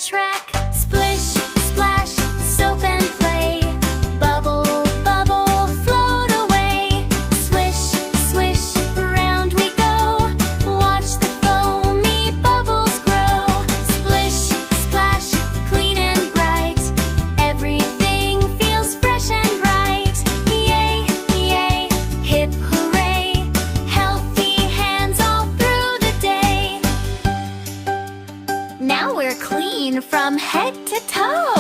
track. Splish, splash, soap and play. Bubble, bubble, float away. Swish, swish, round we go. Watch the foamy bubbles grow. Splish, splash, clean and bright. Everything feels fresh and right. Yay, yay, hip hooray. Healthy hands all through the day. Now we're clean from head to toe.